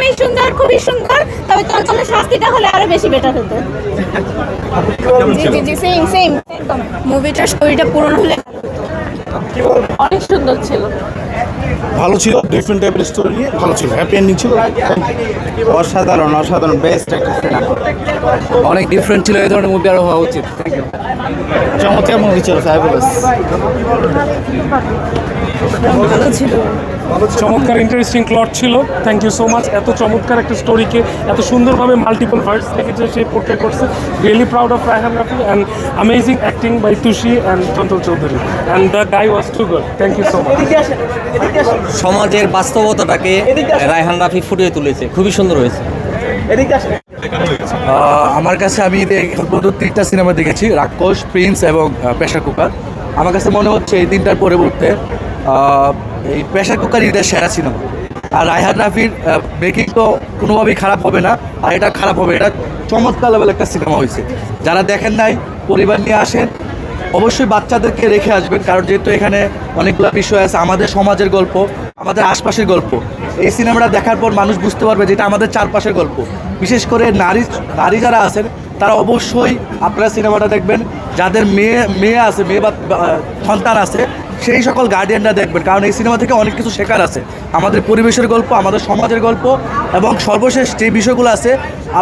খুবই সুন্দর, খুবই সুন্দর। তবে চঞ্চলের শাস্তিটা হলে আরো বেশি বেটার হতো। জি সেম সেম একদম। মুভিটার স্টোরিটা পূরণ হলে অনেক সুন্দর ছিল, ভালো ছিল, ডিফারেন্ট টাইপের স্টোরি নিয়ে ভালো ছিল, হ্যাপি এন্ডিং ছিল। অসাধারণ অসাধারণ, বেস্ট একটা সিনেমা, অনেক ডিফারেন্ট ছিল, এই ধরনের মুভি আরো হওয়া উচিত। Thank you. চমৎকার মুভি ছিল, ফ্যাবুলাস। ভালো ছিল। চমৎকার ইন্টারেস্টিং প্লট ছিল। Thank you so much. এত চমৎকার একটা স্টোরিকে এত সুন্দরভাবে মাল্টিপল ভার্স থেকে যে সে পোর্ট্রে করছে, really proud of Raihan Rafi and amazing acting by Tushi and Chanchal Chowdhury and the guy was too good. Thank you so much. সমাজের বাস্তবতাটাকে রায়হান রাফি ফুটিয়ে তুলেছে, খুবই সুন্দর হয়েছে। আমার কাছে আমি এখন পর্যন্ত 3টা সিনেমা দেখেছি, রাক্ষস, প্রিন্স এবং প্রেশার কুকার। আমার কাছে মনে হচ্ছে এই 3টার পরিবর্তে এই প্রেশার কুকার ঈদের সেরা সিনেমা। আর রায়হান রাফির মেকিং তো কোনোভাবেই খারাপ হবে না, আর এটা খারাপ হবে, এটা চমৎকার লেভেল একটা সিনেমা হয়েছে। যারা দেখেন নাই পরিবার নিয়ে আসেন, অবশ্যই বাচ্চাদেরকে রেখে আসবেন, কারণ যেহেতু এখানে অনেকগুলো বিষয় আছে, আমাদের সমাজের গল্প, আমাদের আশপাশের গল্প। এই সিনেমাটা দেখার পর মানুষ বুঝতে পারবে যেটা আমাদের চারপাশের গল্প। বিশেষ করে নারী যারা আছেন তারা অবশ্যই আপনারা সিনেমাটা দেখবেন। যাদের মেয়ে আছে, মেয়ে বা সন্তান আছে, সেই সকল গার্ডিয়ানরা দেখবেন, কারণ এই সিনেমা থেকে অনেক কিছু শেখার আছে। আমাদের পরিবেশের গল্প, আমাদের সমাজের গল্প, এবং সর্বশেষ যে বিষয়গুলো আছে,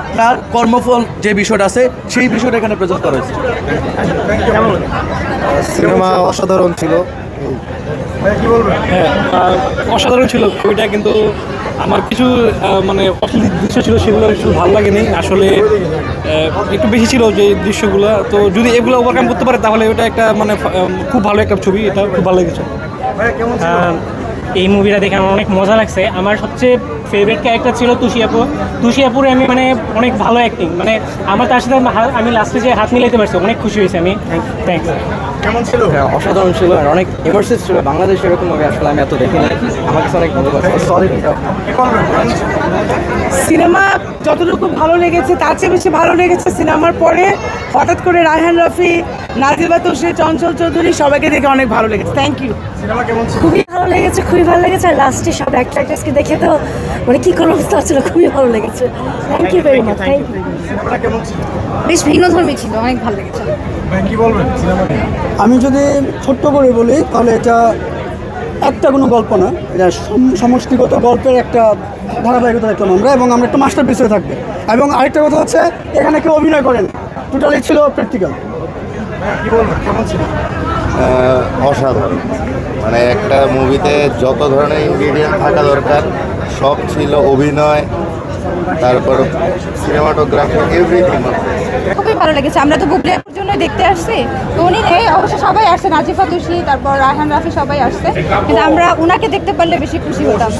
আপনার কর্মফল যে বিষয়টা আছে, সেই বিষয়টা এখানে প্রেজেন্ট করা হয়েছে। সিনেমা অসাধারণ ছিল। হ্যাঁ, অসাধারণ ছিল ছবিটা, কিন্তু আমার কিছু মানে অশ্লীল দৃশ্য ছিল, সেগুলো একটু ভালো লাগেনি আসলে। একটু বেশি ছিল যে দৃশ্যগুলো, তো যদি এগুলো ওভারকাম করতে পারে তাহলে ওটা একটা মানে খুব ভালো একটা ছবি, এটা খুব ভালো লেগেছে। এই মুভিটা দেখে আমার অনেক মজা লাগছে। আমার সবচেয়ে ফেভারিট ক্যারেক্টার ছিল তুষি আপু। তুষি আপুরে আমি মানে অনেক ভালো অ্যাক্টিং, মানে আমার তার সাথে আমি লাস্টে যে হাত মিলাইতে পারছি, অনেক খুশি হয়েছে আমি। থ্যাংকস। হ্যাঁ, অসাধারণ ছিল আর অনেক ইমার্সিভ ছিল। বাংলাদেশ এরকম মুভি আসলে আমি এত দেখিনি, আমার কাছে অনেক ভালো লাগছে। সিনেমা যতটুকু ভালো লেগেছে তার চেয়ে বেশি ভালো লেগেছে সিনেমার পরে হঠাৎ করে রায়হান রাফি, নাজিবা তুষি, চঞ্চল চৌধুরী সবাইকে দেখে অনেক ভালো লেগেছে। Thank you. খুবই ভালো লেগেছে, খুবই ভালো লেগেছে। আর লাস্টে সব অ্যাক্টরকে দেখে তো মানে কি কোনো বুঝতে পারছিল, খুবই ভালো লেগেছে। Thank you very much. Thank you. বেশ ভিন্নধর্মী ছিল, অনেক ভালো লেগেছে। আমি যদি ছোট্ট করে বলি তাহলে এটা একটা কোনো গল্প না, এটা সমষ্টিগত গল্পের একটা ধারাবাহিকতা দেখলাম আমরা, এবং আমরা একটা মাস্টার পিস হয়ে থাকবে। এবং আরেকটা কথা হচ্ছে এখানে কেউ অভিনয় করেন, টোটালি ছিল প্র্যাকটিক্যাল। অসাধারণ, মানে একটা মুভিতে যত ধরনের ইনগ্রিডিয়েন্ট থাকা দরকার সব ছিল, অভিনয়, তারপর সিনেমাটোগ্রাফি, এভরিথিং। খুবই ভালো লেগেছে। আমরা তো বুবলি আপুর জন্য দেখতে আসছি, তো উনি অবশ্য সবাই আসছে, নাজিফা তুষি, তারপর রায়হান রাফি সবাই আসছে, কিন্তু আমরা উনাকে দেখতে পারলে বেশি খুশি হতাম।